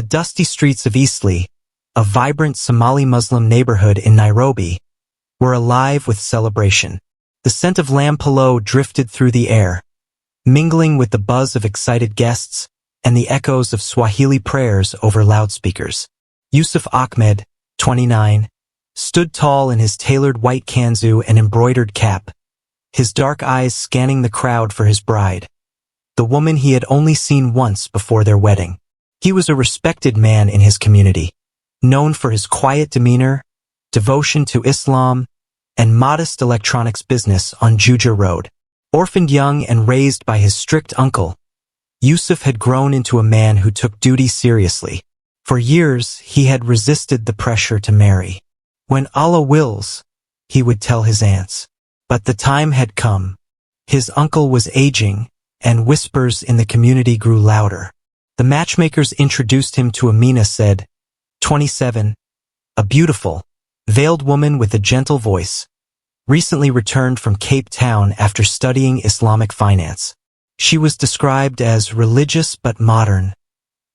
The dusty streets of Eastleigh, a vibrant Somali Muslim neighborhood in Nairobi, were alive with celebration. The scent of lamb polo drifted through the air, mingling with the buzz of excited guests and the echoes of Swahili prayers over loudspeakers. Yusuf Ahmed, 29, stood tall in his tailored white kanzu and embroidered cap, his dark eyes scanning the crowd for his bride, the woman he had only seen once before their wedding. He was a respected man in his community, known for his quiet demeanor, devotion to Islam, and modest electronics business on Juja Road. Orphaned young and raised by his strict uncle, Yusuf had grown into a man who took duty seriously. For years, he had resisted the pressure to marry. When Allah wills, he would tell his aunts. But the time had come. His uncle was aging, and whispers in the community grew louder. The matchmakers introduced him to Amina said, 27, a beautiful, veiled woman with a gentle voice, recently returned from Cape Town after studying Islamic finance. She was described as religious but modern,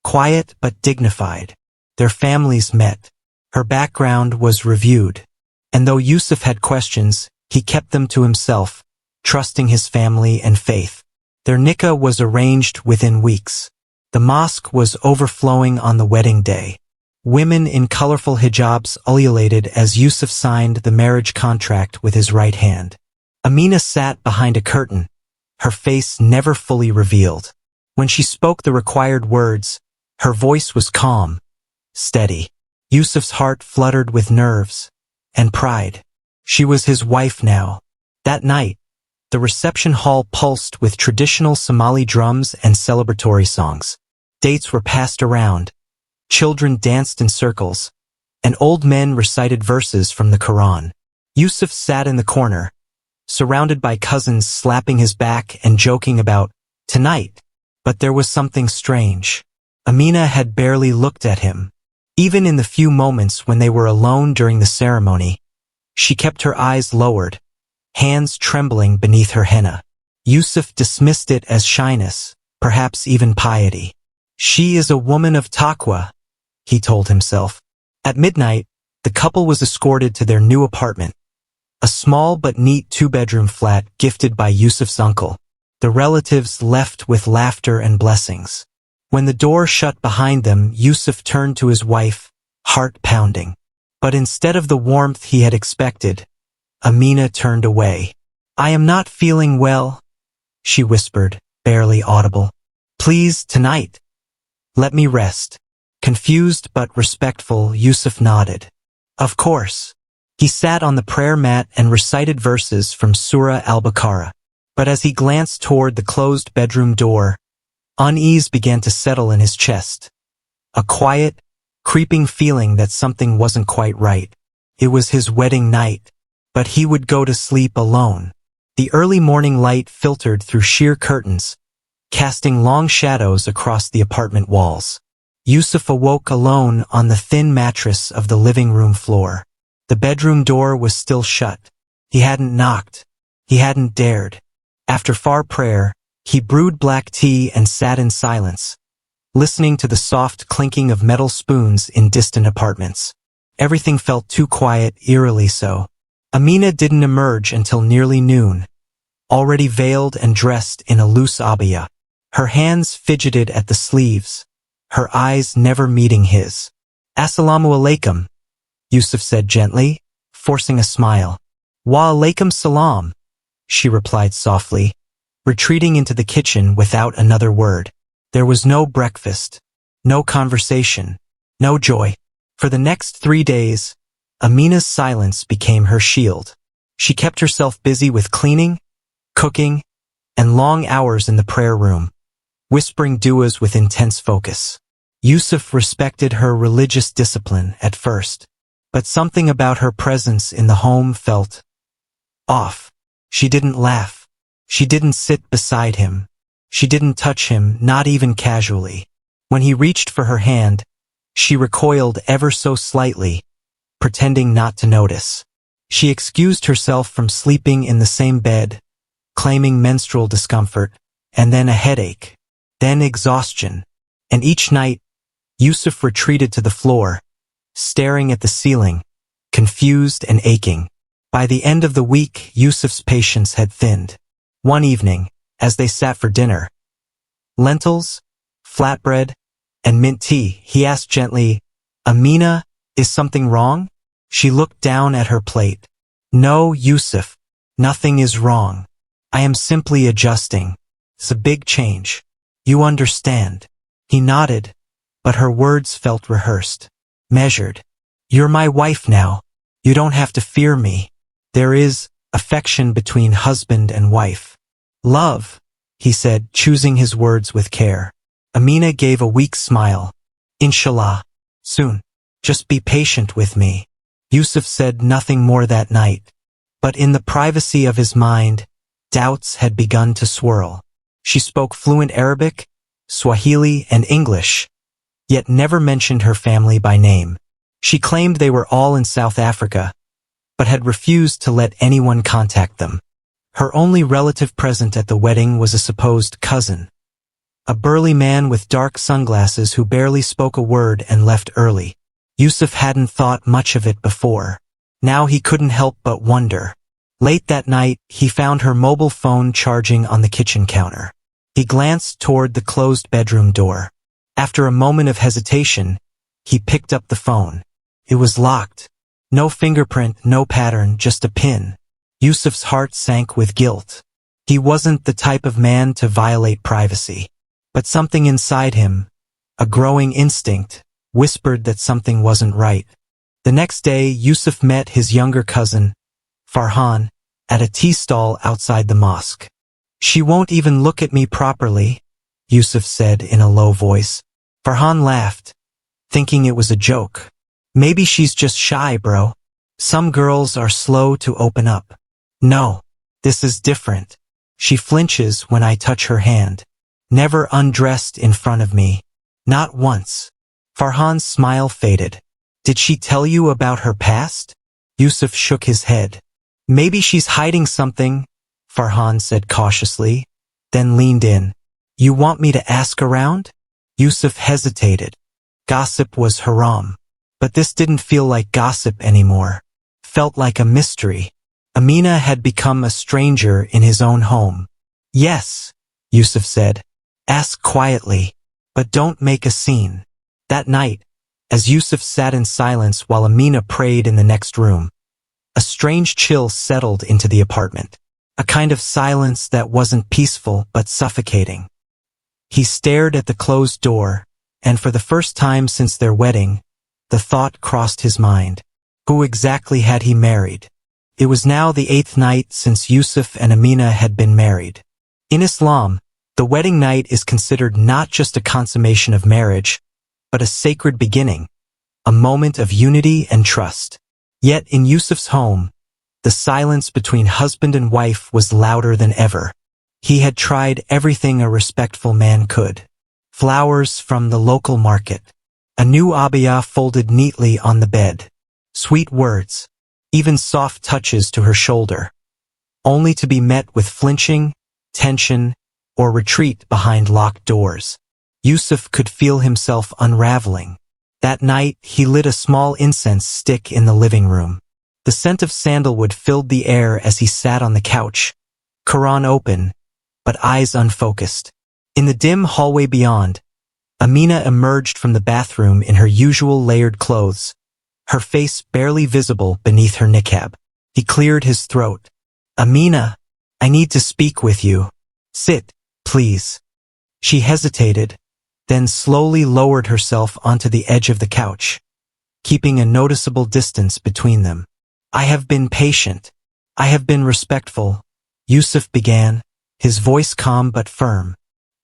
quiet but dignified. Their families met. Her background was reviewed. And though Yusuf had questions, he kept them to himself, trusting his family and faith. Their nikah was arranged within weeks. The mosque was overflowing on the wedding day. Women in colorful hijabs ululated as Yusuf signed the marriage contract with his right hand. Amina sat behind a curtain, her face never fully revealed. When she spoke the required words, her voice was calm, steady. Yusuf's heart fluttered with nerves and pride. She was his wife now. That night, the reception hall pulsed with traditional Somali drums and celebratory songs. Dates were passed around. Children danced in circles, and old men recited verses from the Quran. Yusuf sat in the corner, surrounded by cousins slapping his back and joking about tonight. But there was something strange. Amina had barely looked at him. Even in the few moments when they were alone during the ceremony, she kept her eyes lowered, hands trembling beneath her henna. Yusuf dismissed it as shyness, perhaps even piety. She is a woman of taqwa, he told himself. At midnight, the couple was escorted to their new apartment, a small but neat two-bedroom flat gifted by Yusuf's uncle. The relatives left with laughter and blessings. When the door shut behind them, Yusuf turned to his wife, heart pounding. But instead of the warmth he had expected, Amina turned away. I am not feeling well, she whispered, barely audible. Please, tonight. Let me rest. Confused but respectful, Yusuf nodded. Of course. He sat on the prayer mat and recited verses from Surah Al-Baqarah. But as he glanced toward the closed bedroom door, unease began to settle in his chest. A quiet, creeping feeling that something wasn't quite right. It was his wedding night, but he would go to sleep alone. The early morning light filtered through sheer curtains, casting long shadows across the apartment walls. Yusuf awoke alone on the thin mattress of the living room floor. The bedroom door was still shut. He hadn't knocked. He hadn't dared. After far prayer, he brewed black tea and sat in silence, listening to the soft clinking of metal spoons in distant apartments. Everything felt too quiet, eerily so. Amina didn't emerge until nearly noon, already veiled and dressed in a loose abaya. Her hands fidgeted at the sleeves, her eyes never meeting his. Assalamu alaikum, Yusuf said gently, forcing a smile. Wa alaikum salam, she replied softly, retreating into the kitchen without another word. There was no breakfast, no conversation, no joy. For the next 3 days, Amina's silence became her shield. She kept herself busy with cleaning, cooking, and long hours in the prayer room, whispering du'as with intense focus. Yusuf respected her religious discipline at first, but something about her presence in the home felt off. She didn't laugh. She didn't sit beside him. She didn't touch him, not even casually. When he reached for her hand, she recoiled ever so slightly, pretending not to notice. She excused herself from sleeping in the same bed, claiming menstrual discomfort, and then a headache, then exhaustion. And each night, Yusuf retreated to the floor, staring at the ceiling, confused and aching. By the end of the week, Yusuf's patience had thinned. One evening, as they sat for dinner, lentils, flatbread, and mint tea, he asked gently, "Amina, is something wrong?" She looked down at her plate. "No, Yusuf, nothing is wrong. I am simply adjusting. It's a big change. You understand." He nodded, but her words felt rehearsed, measured. "You're my wife now. You don't have to fear me. There is affection between husband and wife. Love," he said, choosing his words with care. Amina gave a weak smile. "Inshallah. Soon. Just be patient with me." Yusuf said nothing more that night. But in the privacy of his mind, doubts had begun to swirl. She spoke fluent Arabic, Swahili, and English, yet never mentioned her family by name. She claimed they were all in South Africa, but had refused to let anyone contact them. Her only relative present at the wedding was a supposed cousin, a burly man with dark sunglasses who barely spoke a word and left early. Yusuf hadn't thought much of it before. Now he couldn't help but wonder. Late that night, he found her mobile phone charging on the kitchen counter. He glanced toward the closed bedroom door. After a moment of hesitation, he picked up the phone. It was locked. No fingerprint, no pattern, just a pin. Yusuf's heart sank with guilt. He wasn't the type of man to violate privacy. But something inside him, a growing instinct, whispered that something wasn't right. The next day, Yusuf met his younger cousin, Farhan, at a tea stall outside the mosque. "She won't even look at me properly," Yusuf said in a low voice. Farhan laughed, thinking it was a joke. "Maybe she's just shy, bro. Some girls are slow to open up. No, this is different. She flinches when I touch her hand. Never undressed in front of me. Not once." Farhan's smile faded. "Did she tell you about her past?" Yusuf shook his head. "Maybe she's hiding something," Farhan said cautiously, then leaned in. "You want me to ask around?" Yusuf hesitated. Gossip was haram. But this didn't feel like gossip anymore. Felt like a mystery. Amina had become a stranger in his own home. "Yes," Yusuf said. "Ask quietly, but don't make a scene." That night, as Yusuf sat in silence while Amina prayed in the next room, a strange chill settled into the apartment. A kind of silence that wasn't peaceful but suffocating. He stared at the closed door, and for the first time since their wedding, the thought crossed his mind. Who exactly had he married? It was now the 8th night since Yusuf and Amina had been married. In Islam, the wedding night is considered not just a consummation of marriage, but a sacred beginning, a moment of unity and trust. Yet in Yusuf's home, the silence between husband and wife was louder than ever. He had tried everything a respectful man could. Flowers from the local market, a new abaya folded neatly on the bed, sweet words, even soft touches to her shoulder, only to be met with flinching, tension, or retreat behind locked doors. Yusuf could feel himself unraveling. That night, he lit a small incense stick in the living room. The scent of sandalwood filled the air as he sat on the couch, Quran open, but eyes unfocused. In the dim hallway beyond, Amina emerged from the bathroom in her usual layered clothes, her face barely visible beneath her niqab. He cleared his throat. "Amina, I need to speak with you. Sit, please." She hesitated, then slowly lowered herself onto the edge of the couch, keeping a noticeable distance between them. "I have been patient. I have been respectful," Yusuf began, his voice calm but firm.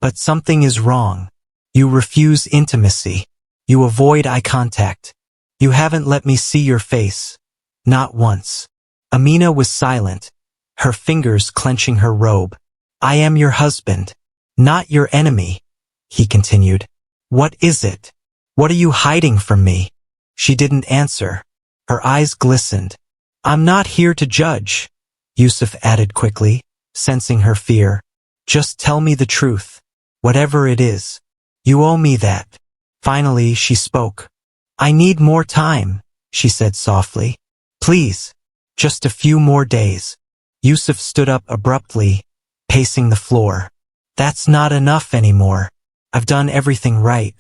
"But something is wrong. You refuse intimacy. You avoid eye contact. You haven't let me see your face. Not once." Amina was silent, her fingers clenching her robe. "I am your husband, not your enemy," he continued. "What is it? What are you hiding from me?" She didn't answer. Her eyes glistened. "I'm not here to judge," Yusuf added quickly, sensing her fear. "Just tell me the truth, whatever it is. You owe me that." Finally, she spoke. "I need more time," she said softly. "Please, just a few more days." Yusuf stood up abruptly, pacing the floor. "That's not enough anymore. I've done everything right.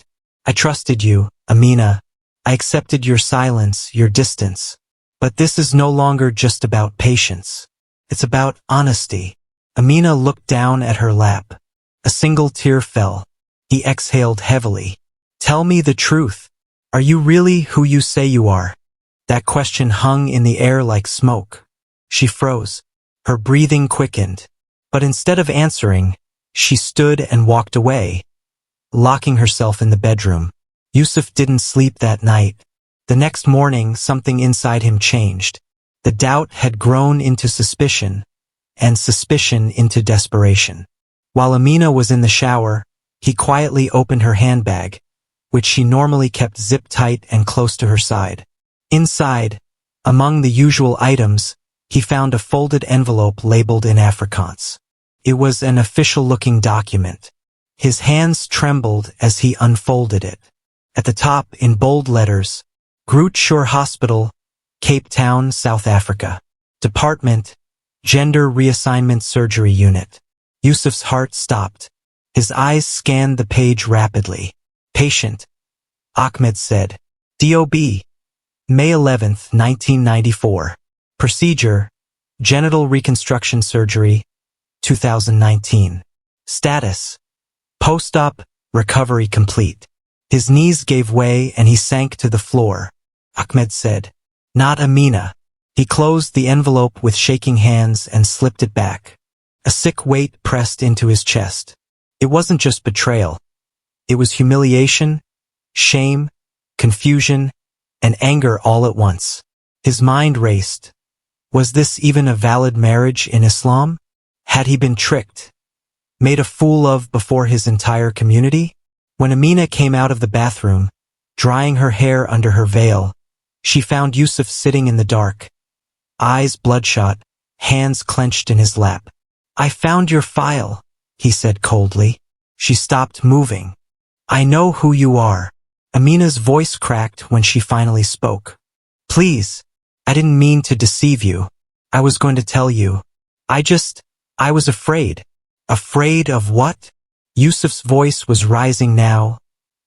I trusted you, Amina. I accepted your silence, your distance. But this is no longer just about patience. It's about honesty." Amina looked down at her lap. A single tear fell. He exhaled heavily. "Tell me the truth. Are you really who you say you are?" That question hung in the air like smoke. She froze. Her breathing quickened. But instead of answering, she stood and walked away, locking herself in the bedroom. Yusuf didn't sleep that night. The next morning, something inside him changed. The doubt had grown into suspicion, and suspicion into desperation. While Amina was in the shower, he quietly opened her handbag, which she normally kept zip tight and close to her side. Inside, among the usual items, he found a folded envelope labeled in Afrikaans. It was an official-looking document. His hands trembled as he unfolded it. At the top, in bold letters, Groot Shore Hospital, Cape Town, South Africa. Department, Gender Reassignment Surgery Unit. Yusuf's heart stopped. His eyes scanned the page rapidly. "Patient," Ahmed said. "DOB, May 11, 1994. Procedure, Genital Reconstruction Surgery, 2019. Status, Post-op, Recovery Complete." His knees gave way and he sank to the floor. Ahmed said, "Not Amina." He closed the envelope with shaking hands and slipped it back. A sick weight pressed into his chest. It wasn't just betrayal. It was humiliation, shame, confusion, and anger all at once. His mind raced. Was this even a valid marriage in Islam? Had he been tricked, made a fool of before his entire community? When Amina came out of the bathroom, drying her hair under her veil, she found Yusuf sitting in the dark, eyes bloodshot, hands clenched in his lap. "I found your file," he said coldly. She stopped moving. "I know who you are." Amina's voice cracked when she finally spoke. "Please, I didn't mean to deceive you. I was going to tell you. I was afraid." "Afraid of what?" Yusuf's voice was rising now,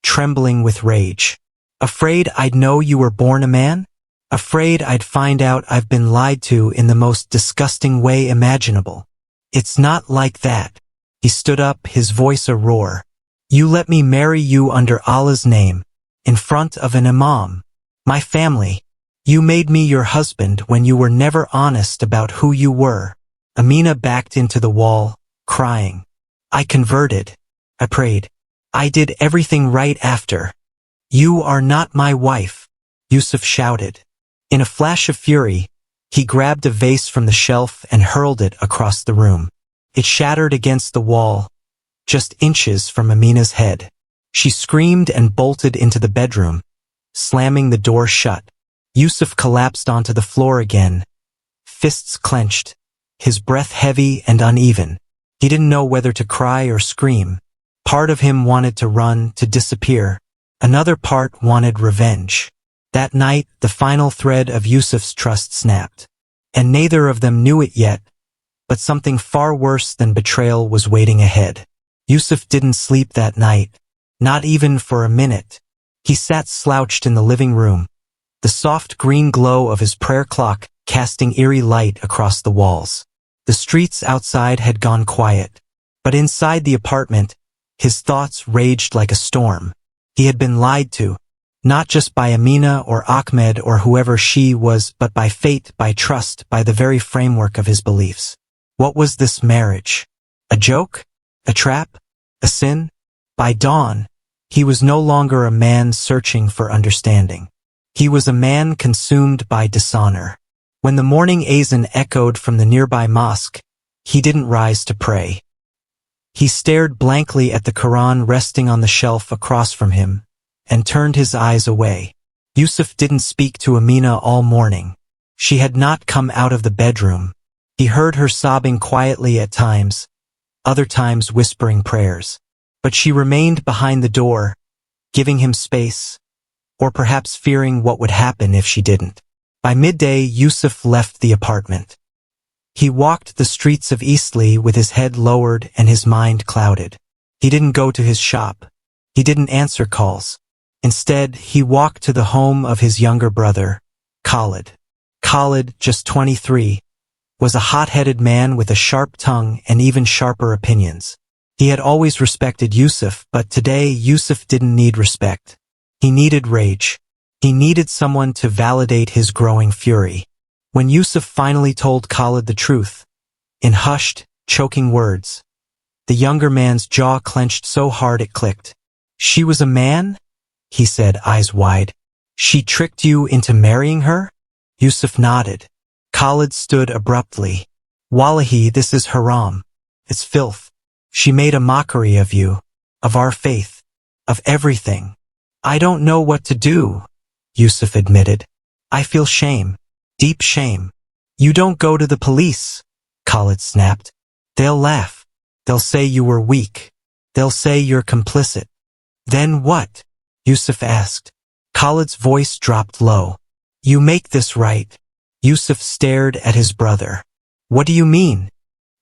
trembling with rage. "Afraid I'd know you were born a man? Afraid I'd find out I've been lied to in the most disgusting way imaginable. It's not like that." He stood up, his voice a roar. "You let me marry you under Allah's name, in front of an imam. My family. You made me your husband when you were never honest about who you were." Amina backed into the wall, crying. "I converted. I prayed. I did everything right after." "You are not my wife," Yusuf shouted. In a flash of fury, he grabbed a vase from the shelf and hurled it across the room. It shattered against the wall, just inches from Amina's head. She screamed and bolted into the bedroom, slamming the door shut. Yusuf collapsed onto the floor again, fists clenched, his breath heavy and uneven. He didn't know whether to cry or scream. Part of him wanted to run, to disappear. Another part wanted revenge. That night, the final thread of Yusuf's trust snapped. And neither of them knew it yet, but something far worse than betrayal was waiting ahead. Yusuf didn't sleep that night, not even for a minute. He sat slouched in the living room, the soft green glow of his prayer clock casting eerie light across the walls. The streets outside had gone quiet, but inside the apartment, his thoughts raged like a storm. He had been lied to, not just by Amina or Ahmed or whoever she was, but by fate, by trust, by the very framework of his beliefs. What was this marriage? A joke? A trap? A sin? By dawn, he was no longer a man searching for understanding. He was a man consumed by dishonor. When the morning azan echoed from the nearby mosque, he didn't rise to pray. He stared blankly at the Quran resting on the shelf across from him, and turned his eyes away. Yusuf didn't speak to Amina all morning. She had not come out of the bedroom. He heard her sobbing quietly at times, other times whispering prayers. But she remained behind the door, giving him space, or perhaps fearing what would happen if she didn't. By midday, Yusuf left the apartment. He walked the streets of Eastleigh with his head lowered and his mind clouded. He didn't go to his shop. He didn't answer calls. Instead, he walked to the home of his younger brother, Khalid. Khalid, just 23, was a hot-headed man with a sharp tongue and even sharper opinions. He had always respected Yusuf, but today Yusuf didn't need respect. He needed rage. He needed someone to validate his growing fury. When Yusuf finally told Khalid the truth, in hushed, choking words, the younger man's jaw clenched so hard it clicked. "She was a man?" he said, eyes wide. "She tricked you into marrying her?" Yusuf nodded. Khalid stood abruptly. "Wallahi, this is haram. It's filth. She made a mockery of you, of our faith, of everything." "I don't know what to do," Yusuf admitted. "I feel shame. Deep shame." "You don't go to the police," Khalid snapped. "They'll laugh. They'll say you were weak. They'll say you're complicit." "Then what?" Yusuf asked. Khalid's voice dropped low. "You make this right." Yusuf stared at his brother. "What do you mean?"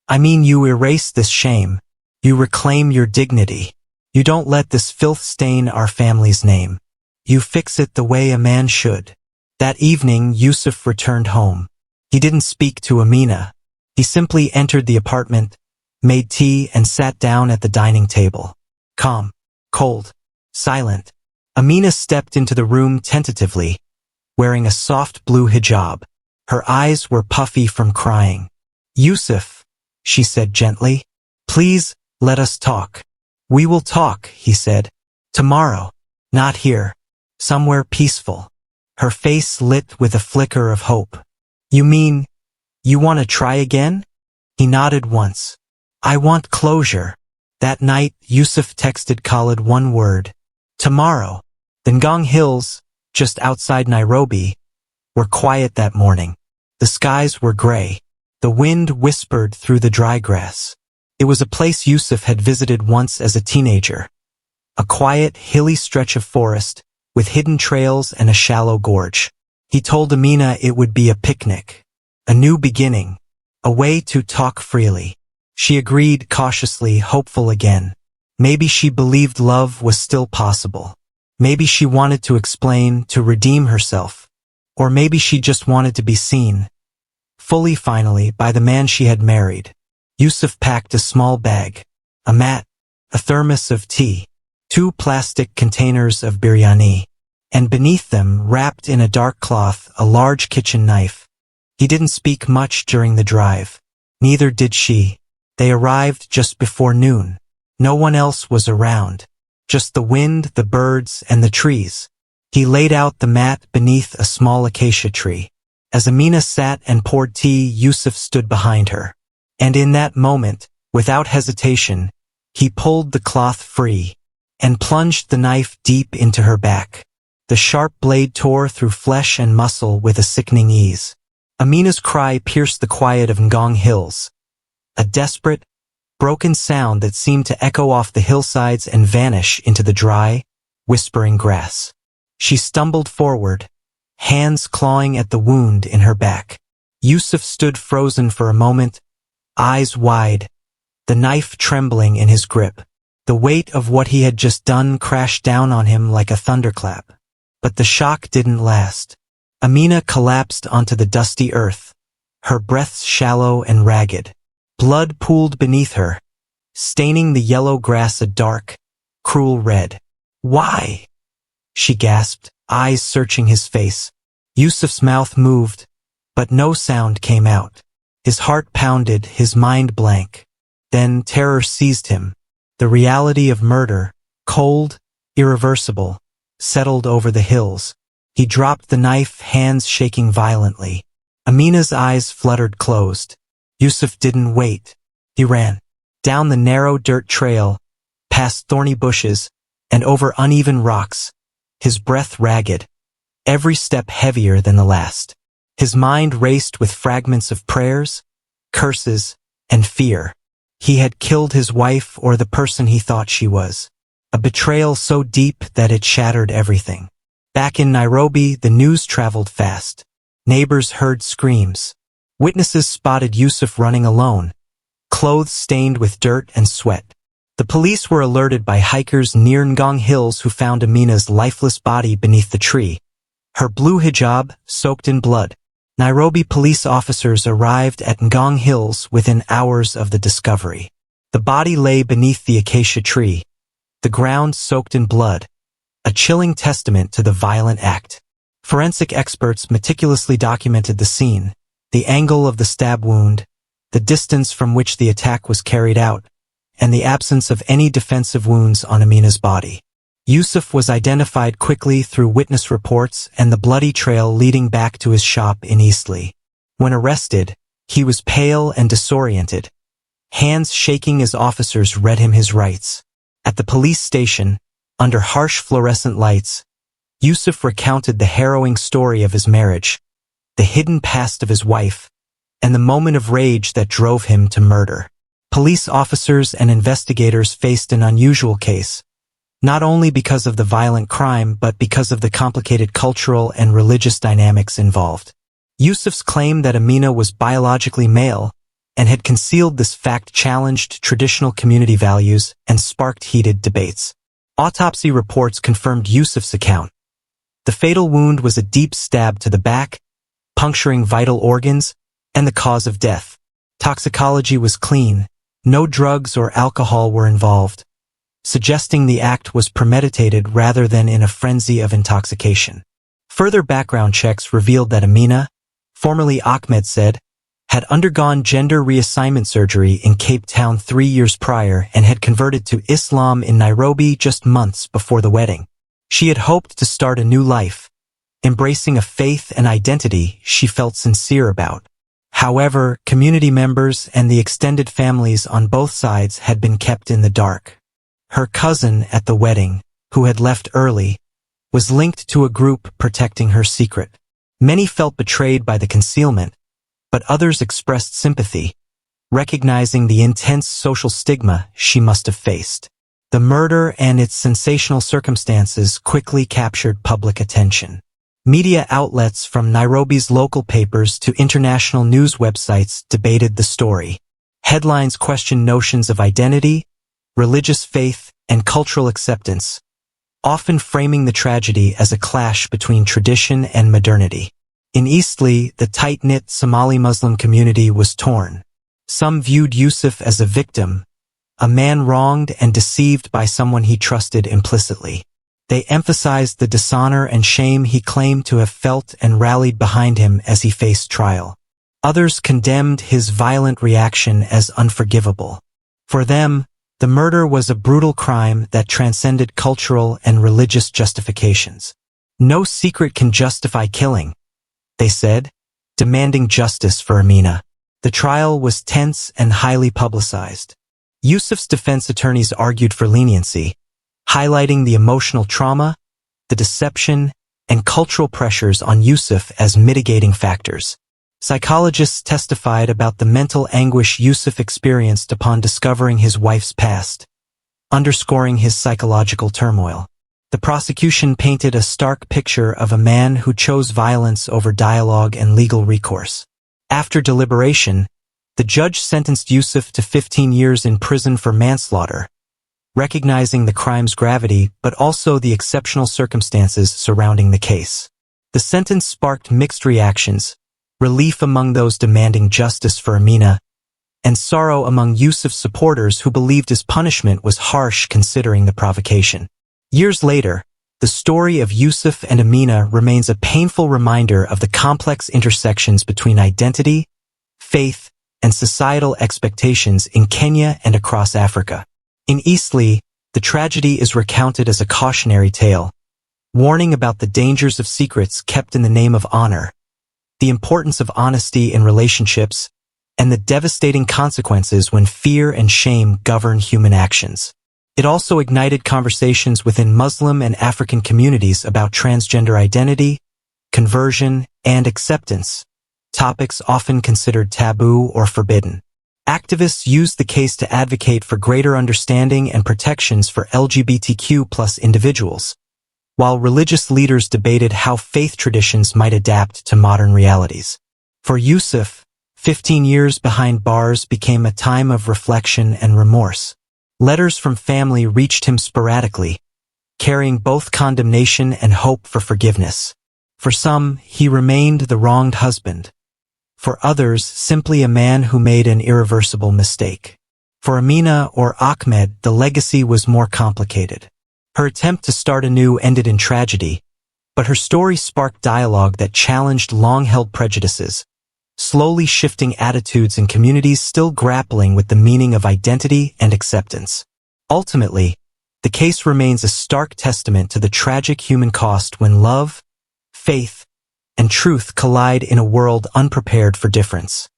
"I mean you erase this shame. You reclaim your dignity. You don't let this filth stain our family's name. You fix it the way a man should." That evening, Yusuf returned home. He didn't speak to Amina. He simply entered the apartment, made tea, and sat down at the dining table. Calm, cold, silent. Amina stepped into the room tentatively, wearing a soft blue hijab. Her eyes were puffy from crying. "Yusuf," she said gently, "please, let us talk." "We will talk," he said. "Tomorrow. Not here. Somewhere peaceful." Her face lit with a flicker of hope. "You mean, you want to try again?" He nodded once. "I want closure." That night, Yusuf texted Khalid one word. Tomorrow. The Ngong Hills, just outside Nairobi, were quiet that morning. The skies were gray. The wind whispered through the dry grass. It was a place Yusuf had visited once as a teenager. A quiet, hilly stretch of forest, with hidden trails and a shallow gorge. He told Amina it would be a picnic, a new beginning, a way to talk freely. She agreed cautiously, hopeful again. Maybe she believed love was still possible. Maybe she wanted to explain, to redeem herself. Or maybe she just wanted to be seen, fully finally, by the man she had married. Yusuf packed a small bag, a mat, a thermos of tea, 2 plastic containers of biryani, and beneath them, wrapped in a dark cloth, a large kitchen knife. He didn't speak much during the drive. Neither did she. They arrived just before noon. No one else was around. Just the wind, the birds, and the trees. He laid out the mat beneath a small acacia tree. As Amina sat and poured tea, Yusuf stood behind her. And in that moment, without hesitation, he pulled the cloth free and plunged the knife deep into her back. The sharp blade tore through flesh and muscle with a sickening ease. Amina's cry pierced the quiet of Ngong Hills. A desperate, broken sound that seemed to echo off the hillsides and vanish into the dry, whispering grass. She stumbled forward, hands clawing at the wound in her back. Yusuf stood frozen for a moment, eyes wide, the knife trembling in his grip. The weight of what he had just done crashed down on him like a thunderclap. But the shock didn't last. Amina collapsed onto the dusty earth, her breaths shallow and ragged. Blood pooled beneath her, staining the yellow grass a dark, cruel red. "Why?" she gasped, eyes searching his face. Yusuf's mouth moved, but no sound came out. His heart pounded, his mind blank. Then terror seized him. The reality of murder, cold, irreversible, settled over the hills. He dropped the knife, hands shaking violently. Amina's eyes fluttered closed. Yusuf didn't wait. He ran. Down the narrow dirt trail, past thorny bushes, and over uneven rocks, his breath ragged, every step heavier than the last. His mind raced with fragments of prayers, curses, and fear. He had killed his wife or the person he thought she was. a betrayal so deep that it shattered everything. Back in Nairobi, the news traveled fast. Neighbors heard screams. Witnesses spotted Yusuf running alone, clothes stained with dirt and sweat. The police were alerted by hikers near Ngong Hills who found Amina's lifeless body beneath the tree, her blue hijab soaked in blood. Nairobi police officers arrived at Ngong Hills within hours of the discovery. The body lay beneath the acacia tree, the ground soaked in blood, a chilling testament to the violent act. Forensic experts meticulously documented the scene, the angle of the stab wound, the distance from which the attack was carried out, and the absence of any defensive wounds on Amina's body. Yusuf was identified quickly through witness reports and the bloody trail leading back to his shop in Eastleigh. When arrested, he was pale and disoriented, hands shaking as officers read him his rights. At the police station, under harsh fluorescent lights, Yusuf recounted the harrowing story of his marriage, the hidden past of his wife, and the moment of rage that drove him to murder. Police officers and investigators faced an unusual case, not only because of the violent crime but because of the complicated cultural and religious dynamics involved. Yusuf's claim that Amina was biologically male and had concealed this fact challenged traditional community values and sparked heated debates. Autopsy reports confirmed Yusuf's account. The fatal wound was a deep stab to the back, puncturing vital organs, and the cause of death. Toxicology was clean. No drugs or alcohol were involved, suggesting the act was premeditated rather than in a frenzy of intoxication. Further background checks revealed that Amina, formerly Ahmed said, had undergone gender reassignment surgery in Cape Town 3 years prior and had converted to Islam in Nairobi just months before the wedding. She had hoped to start a new life, embracing a faith and identity she felt sincere about. However, community members and the extended families on both sides had been kept in the dark. Her cousin at the wedding, who had left early, was linked to a group protecting her secret. Many felt betrayed by the concealment, but others expressed sympathy, recognizing the intense social stigma she must have faced. The murder and its sensational circumstances quickly captured public attention. Media outlets from Nairobi's local papers to international news websites debated the story. Headlines questioned notions of identity, religious faith, and cultural acceptance, often framing the tragedy as a clash between tradition and modernity. In Eastleigh, the tight-knit Somali Muslim community was torn. Some viewed Yusuf as a victim, a man wronged and deceived by someone he trusted implicitly. They emphasized the dishonor and shame he claimed to have felt and rallied behind him as he faced trial. Others condemned his violent reaction as unforgivable. For them, the murder was a brutal crime that transcended cultural and religious justifications. No secret can justify killing, they said, demanding justice for Amina. The trial was tense and highly publicized. Yusuf's defense attorneys argued for leniency, highlighting the emotional trauma, the deception, and cultural pressures on Yusuf as mitigating factors. Psychologists testified about the mental anguish Yusuf experienced upon discovering his wife's past, underscoring his psychological turmoil. The prosecution painted a stark picture of a man who chose violence over dialogue and legal recourse. After deliberation, the judge sentenced Yusuf to 15 years in prison for manslaughter, recognizing the crime's gravity but also the exceptional circumstances surrounding the case. The sentence sparked mixed reactions, relief among those demanding justice for Amina, and sorrow among Yusuf's supporters who believed his punishment was harsh considering the provocation. Years later, the story of Yusuf and Amina remains a painful reminder of the complex intersections between identity, faith, and societal expectations in Kenya and across Africa. In Eastleigh, the tragedy is recounted as a cautionary tale, warning about the dangers of secrets kept in the name of honor, the importance of honesty in relationships, and the devastating consequences when fear and shame govern human actions. It also ignited conversations within Muslim and African communities about transgender identity, conversion, and acceptance, topics often considered taboo or forbidden. Activists used the case to advocate for greater understanding and protections for LGBTQ+ individuals, while religious leaders debated how faith traditions might adapt to modern realities. For Yusuf, 15 years behind bars became a time of reflection and remorse. Letters from family reached him sporadically, carrying both condemnation and hope for forgiveness. For some, he remained the wronged husband. For others, simply a man who made an irreversible mistake. For Amina or Ahmed, the legacy was more complicated. Her attempt to start anew ended in tragedy, but her story sparked dialogue that challenged long-held prejudices, slowly shifting attitudes in communities still grappling with the meaning of identity and acceptance. Ultimately, the case remains a stark testament to the tragic human cost when love, faith, and truth collide in a world unprepared for difference.